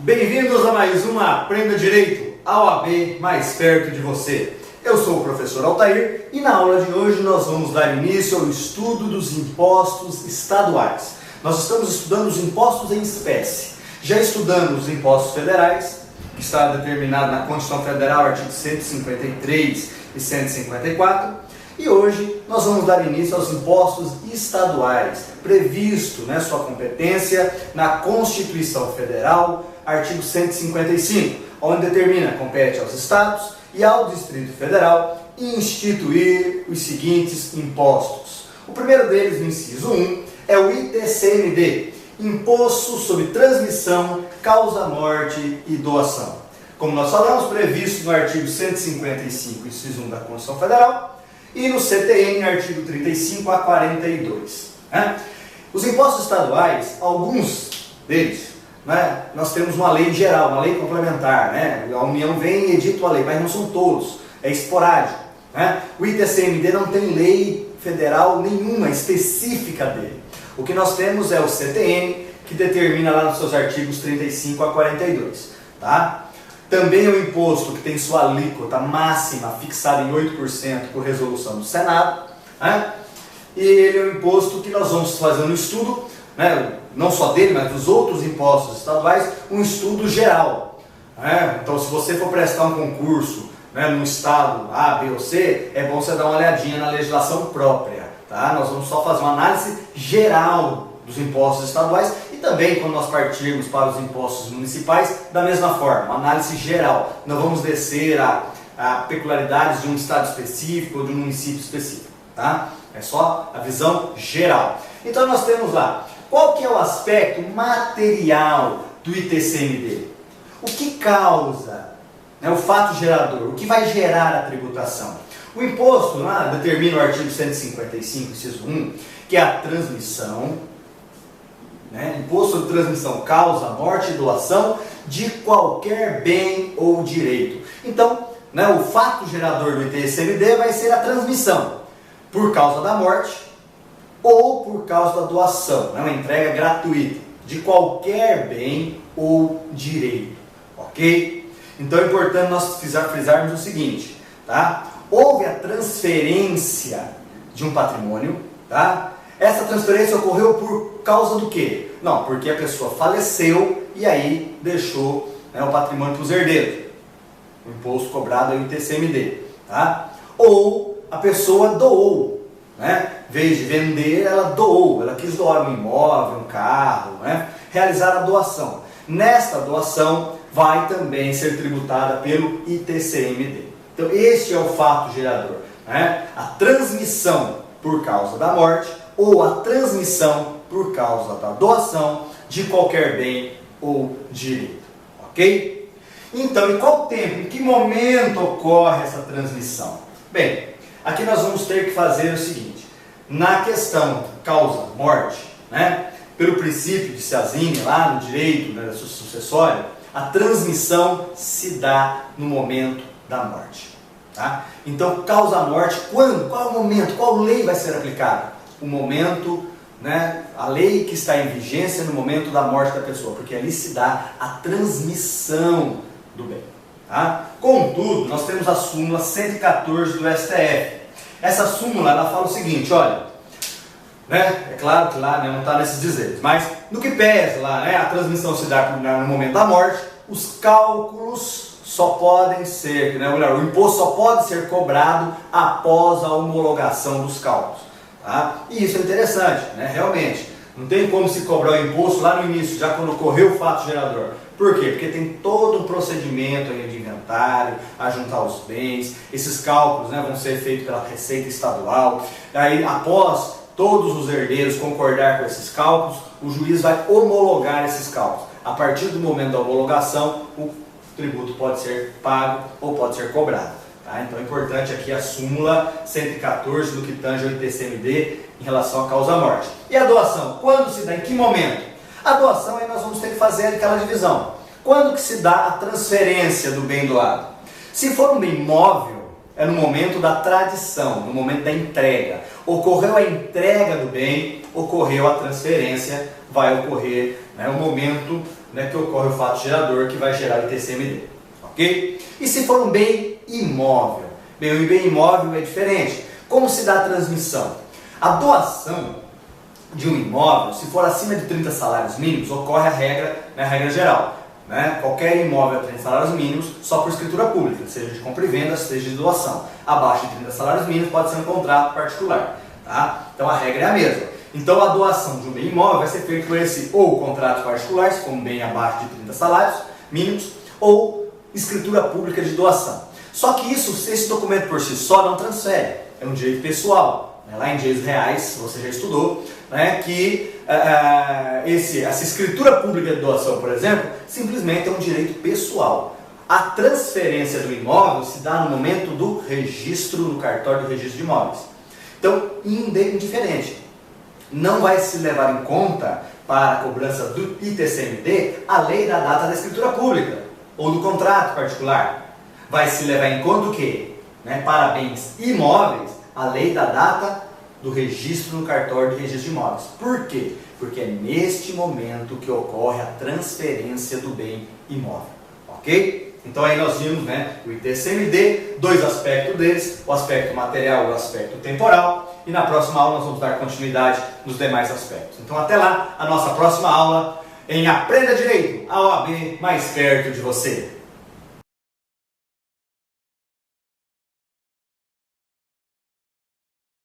Bem-vindos a mais uma Aprenda Direito, a OAB mais perto de você. Eu sou o professor Altair e na aula de hoje nós vamos dar início ao estudo dos impostos estaduais. Nós estamos estudando os impostos em espécie. Já estudamos os impostos federais, que está determinado na Constituição Federal, artigos 153 e 154. E hoje nós vamos dar início aos impostos estaduais, previsto sua competência na Constituição Federal, artigo 155, onde determina, compete aos estados e ao Distrito Federal instituir os seguintes impostos. O primeiro deles, no inciso 1, é o ITCMD, Imposto sobre Transmissão, Causa-Morte e Doação. Como nós falamos, previsto no artigo 155, inciso 1 da Constituição Federal, e no CTN, artigo 35 a 42. Os impostos estaduais, alguns deles, nós temos uma lei geral, uma lei complementar. A União vem e edita a lei, mas não são todos, é esporádico. O ITCMD não tem lei federal nenhuma específica dele. O que nós temos é o CTN, que determina lá nos seus artigos 35 a 42. Também é um imposto que tem sua alíquota máxima fixada em 8% por resolução do Senado. E ele é um imposto que nós vamos fazer um estudo, não só dele, mas dos outros impostos estaduais, um estudo geral. Então, se você for prestar um concurso no estado A, B ou C, é bom você dar uma olhadinha na legislação própria. Nós vamos só fazer uma análise geral dos impostos estaduais e também, quando nós partirmos para os impostos municipais, da mesma forma, uma análise geral. Não vamos descer a peculiaridades de um estado específico ou de um município específico. É só a visão geral. Então nós temos lá, qual que é o aspecto material do ITCMD? O que causa, o fato gerador, o que vai gerar a tributação? O imposto determina o artigo 155, inciso 1, que é a transmissão, imposto sobre transmissão, causa, morte e doação de qualquer bem ou direito. Então, o fato gerador do ITCMD vai ser a transmissão, por causa da morte ou por causa da doação, uma entrega gratuita de qualquer bem ou direito, ok? Então é importante nós frisarmos o seguinte, houve a transferência de um patrimônio, Essa transferência ocorreu por causa do quê? Não, porque a pessoa faleceu e aí deixou o patrimônio para os herdeiros. O imposto cobrado é o ITCMD. Ou a pessoa doou, Em vez de vender, ela doou, ela quis doar um imóvel, um carro, realizar a doação. Nesta doação vai também ser tributada pelo ITCMD. Então este é o fato gerador, a transmissão por causa da morte ou a transmissão por causa da doação de qualquer bem ou direito, ok? Então, em qual tempo, em que momento ocorre essa transmissão? Bem, aqui nós vamos ter que fazer o seguinte, na questão causa-morte, pelo princípio de Ciasini, lá no direito sucessório, a transmissão se dá no momento da morte. Então, causa-morte, quando? Qual é o momento? Qual lei vai ser aplicada? O momento, a lei que está em vigência no momento da morte da pessoa, porque ali se dá a transmissão do bem. Contudo, nós temos a súmula 114 do STF. Essa súmula, ela fala o seguinte, olha, é claro que lá não está nesses dizeres, mas no que pesa lá, a transmissão se dá no momento da morte, os cálculos só podem ser, o imposto só pode ser cobrado após a homologação dos cálculos. E isso é interessante, realmente. Não tem como se cobrar o imposto lá no início, já quando ocorreu o fato gerador. Por quê? Porque tem todo um procedimento de inventário, a juntar os bens, esses cálculos vão ser feitos pela Receita Estadual. Aí, após todos os herdeiros concordar com esses cálculos, o juiz vai homologar esses cálculos. A partir do momento da homologação, o tributo pode ser pago ou pode ser cobrado. Então é importante aqui a súmula 114 do que tange ao ITCMD em relação à causa-morte. E a doação? Quando se dá? Em que momento? A doação aí nós vamos ter que fazer aquela divisão. Quando que se dá a transferência do bem doado? Se for um bem móvel, é no momento da tradição, no momento da entrega. Ocorreu a entrega do bem, ocorreu a transferência, vai ocorrer né, o momento, né, que ocorre o fato gerador que vai gerar o ITCMD, ok? E se for um bem imóvel? Bem, o bem imóvel é diferente. Como se dá a transmissão? A doação de um imóvel, se for acima de 30 salários mínimos, ocorre a regra, né, a regra geral. Né? Qualquer imóvel a 30 salários mínimos, só por escritura pública, seja de compra e venda, seja de doação. Abaixo de 30 salários mínimos pode ser um contrato particular. Tá? Então a regra é a mesma. Então a doação de um bem imóvel vai ser feita por esse ou contrato particular, se for um bem abaixo de 30 salários mínimos, ou escritura pública de doação. Só que esse documento por si só não transfere, é um direito pessoal. Lá em direitos reais, você já estudou, né, que essa escritura pública de doação, por exemplo, simplesmente é um direito pessoal. A transferência do imóvel se dá no momento do registro no cartório de registro de imóveis. Então, indiferente, não vai se levar em conta para a cobrança do ITCMD a lei da data da escritura pública ou do contrato particular. Vai se levar em conta o quê? Né, para bens imóveis, a lei da data do registro no cartório de registro de imóveis. Por quê? Porque é neste momento que ocorre a transferência do bem imóvel. Ok? Então aí nós vimos, né, o ITCMD, dois aspectos deles, o aspecto material e o aspecto temporal. E na próxima aula nós vamos dar continuidade nos demais aspectos. Então até lá, a nossa próxima aula em Aprenda Direito, a OAB mais perto de você.